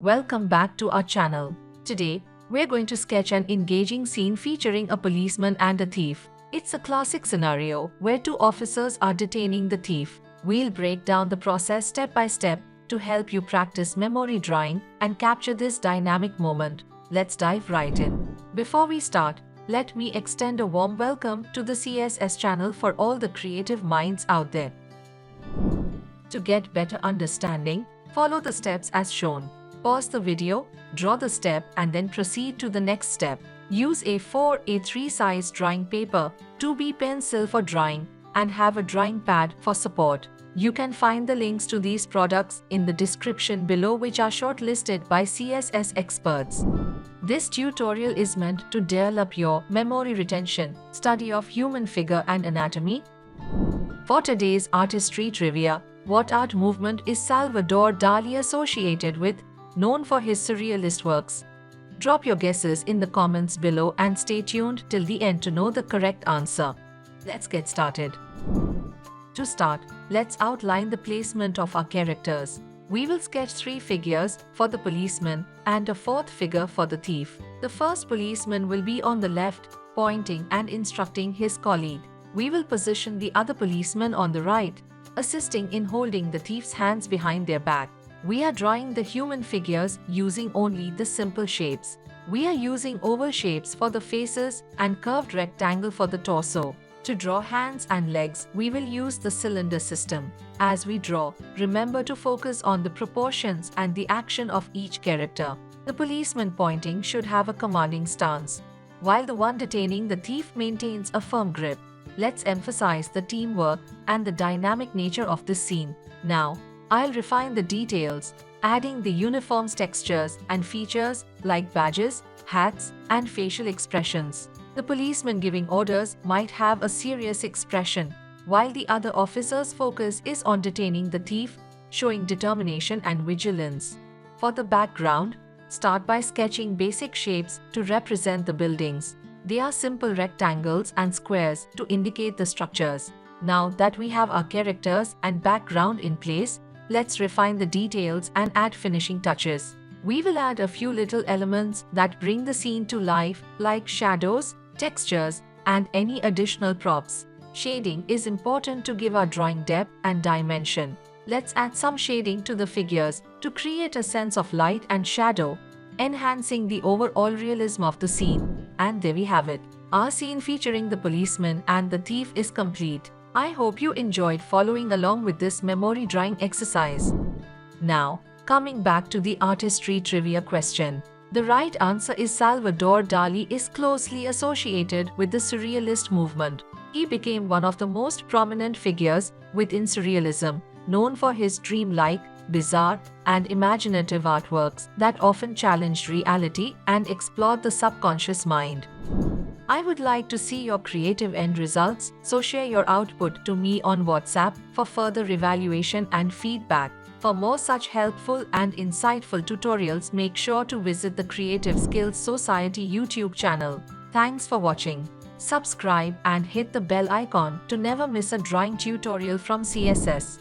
Welcome back to our channel. Today, we're going to sketch an engaging scene featuring a policeman and a thief. It's a classic scenario where two officers are detaining the thief. We'll break down the process step by step to help you practice memory drawing and capture this dynamic moment. Let's dive right in. Before we start, let me extend a warm welcome to the CSS channel for all the creative minds out there. To get better understanding, follow the steps as shown. Pause the video, draw the step and then proceed to the next step. Use A4, A3 size drawing paper, 2B pencil for drawing, and have a drawing pad for support. You can find the links to these products in the description below, which are shortlisted by CSS experts. This tutorial is meant to develop your memory retention, study of human figure and anatomy. For today's artistry trivia, what art movement is Salvador Dali associated with, known for his surrealist works? Drop your guesses in the comments below and stay tuned till the end to know the correct answer. Let's get started. To start, let's outline the placement of our characters. We will sketch 3 figures for the policeman and a 4th figure for the thief. The first policeman will be on the left, pointing and instructing his colleague. We will position the other policeman on the right, assisting in holding the thief's hands behind their back. We are drawing the human figures using only the simple shapes. We are using oval shapes for the faces and curved rectangle for the torso. To draw hands and legs, we will use the cylinder system. As we draw, remember to focus on the proportions and the action of each character. The policeman pointing should have a commanding stance, while the one detaining the thief maintains a firm grip. Let's emphasize the teamwork and the dynamic nature of this scene. Now, I'll refine the details, adding the uniform's textures and features like badges, hats, and facial expressions. The policeman giving orders might have a serious expression, while the other officer's focus is on detaining the thief, showing determination and vigilance. For the background, start by sketching basic shapes to represent the buildings. They are simple rectangles and squares to indicate the structures. Now that we have our characters and background in place, let's refine the details and add finishing touches. We will add a few little elements that bring the scene to life, like shadows, textures, and any additional props. Shading is important to give our drawing depth and dimension. Let's add some shading to the figures to create a sense of light and shadow, enhancing the overall realism of the scene. And there we have it. Our scene featuring the policeman and the thief is complete. I hope you enjoyed following along with this memory drawing exercise. Now, coming back to the artistry trivia question. The right answer is Salvador Dali is closely associated with the Surrealist movement. He became one of the most prominent figures within Surrealism, known for his dreamlike, bizarre, and imaginative artworks that often challenged reality and explored the subconscious mind. I would like to see your creative end results, so share your output to me on WhatsApp for further evaluation and feedback. For more such helpful and insightful tutorials, make sure to visit the Creative Skills Society YouTube channel. Thanks for watching. Subscribe and hit the bell icon to never miss a drawing tutorial from CSS.